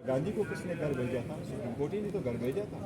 गांधी को किसने घर भेजा था? सुप्रीम कोर्ट ही ने तो घर भेजा था।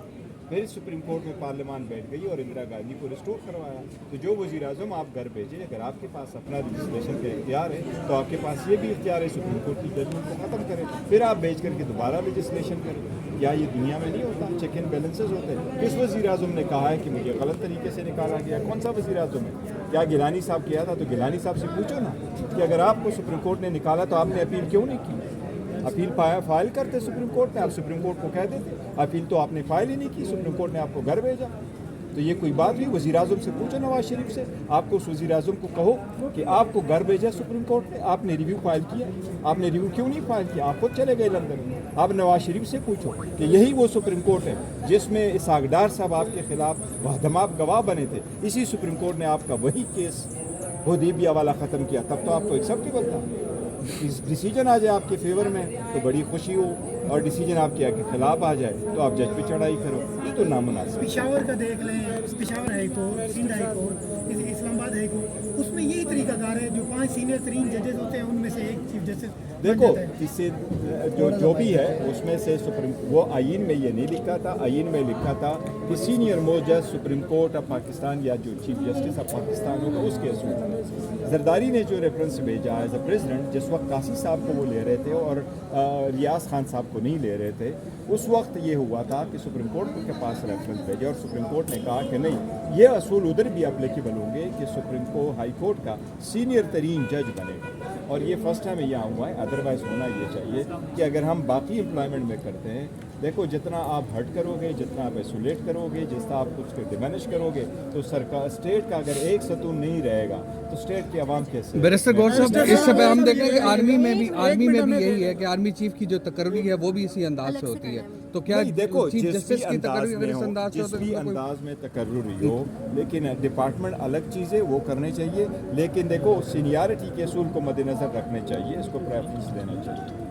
फिर सुप्रीम कोर्ट में पार्लियामान बैठ गई और इंदिरा गांधी को रिस्टोर करवाया। तो जो वज़ीर आज़म आप घर भेजे, अगर आपके पास अपना रजिस्ट्रेशन का इख्तियार है तो आपके पास ये भी इख्तियार है सुप्रीम कोर्ट की जजमेंट को ख़त्म करें, फिर आप भेज करके दोबारा रजिस्ट्रेशन करें। क्या ये दुनिया में नहीं होता? चेक एंड बैलेंसेज होते हैं। किस वज़ीर आज़म ने कहा है कि मुझे गलत तरीके से निकाला गया? कौन सा वज़ीर आज़म है? क्या गिलानी साहब किया था? तो गिलानी साहब से पूछो ना कि अगर आपको सुप्रीम कोर्ट ने निकाला तो आपने अपील क्यों नहीं की? अपील फाइल करते सुप्रीम कोर्ट में, आप सुप्रीम कोर्ट को कह देते। अपील तो आपने फाइल ही नहीं की, सुप्रीम कोर्ट ने आपको घर भेजा। तो ये कोई बात हुई? वज़ीर आज़म से पूछो, नवाज शरीफ से। आपको उस वज़ीर आज़म को कहो कि आपको घर भेजा सुप्रीम कोर्ट ने, आपने रिव्यू फाइल किया, आपने रिव्यू क्यों नहीं फाइल किया? आप खुद चले गए लंदन में। आप नवाज शरीफ से पूछो कि यही वो सुप्रीम कोर्ट है जिसमें इसहाक डार साहब आपके खिलाफ वहदमाब गवाह बने थे। इसी सुप्रीम कोर्ट ने आपका वही केस हुदैबिया वाला ख़त्म किया। तब तो आपको एक्सेप्टेबल था। डिसीजन आ जाए आपके फेवर में तो बड़ी खुशी हो, और डिसीजन आपके खिलाफ आ जाए तो आप जज पे चढ़ाई करो, ये तो नामुनासिब। पिशावर का देख लें, Peshawar high court, Sindh high court, Islamabad high court, उसमें यही तरीकाकार है। जो 5 सीनियर तरीन जजेस होते हैं उनमें से एक चीफ जस्टिस देखो, इससे जो भी है उसमें से सुप्रीम, वो आईन में ये नहीं लिखा था। आईन में लिखा था कि सीनियर मोस्ट जज सुप्रीम कोर्ट ऑफ पाकिस्तान या जो चीफ जस्टिस ऑफ पाकिस्तान होगा उसके असूल। जरदारी ने जो रेफरेंस भेजा एज अ प्रेसिडेंट, जिस वक्त कासी साहब को वो ले रहे थे और रियाज खान साहब को नहीं ले रहे थे, उस वक्त ये हुआ था कि सुप्रीम कोर्ट के पास रेफरेंस भेजा और सुप्रीम कोर्ट ने कहा कि नहीं, ये असूल उधर भी एप्लीकेबल होंगे कि सुप्रीम कोर्ट हाई कोर्ट का सीनियर तरीन जज बनेगा। और ये फर्स्ट टाइम यहाँ हुआ है, अदरवाइज होना ये चाहिए कि अगर हम बाकी एम्प्लॉयमेंट में करते हैं, देखो जितना आप हट करोगे, जितना आप आइसोलेट करोगे, जितना आप कुछ डिमिनिश करोगे, तो सरकार स्टेट का अगर एक सतून नहीं रहेगा तो स्टेट की आवाम कैसे? बैरिस्टर गौर साहब, इस समय हम देख रहे हैं कि आर्मी में भी यही है कि आर्मी चीफ की जो तकर्री है वो भी इसी अंदाज से होती है। तो क्या देखो, चीफ जिस जस्टिस की तकर्री अगर इस अंदाज से जिस भी अंदाज में तकर्री हो, लेकिन डिपार्टमेंट अलग चीज़ है, वो करने चाहिए। लेकिन देखो, सीनियरिटी के असूल को मद्देनजर रखने चाहिए, इसको प्रेफरेंस देना चाहिए।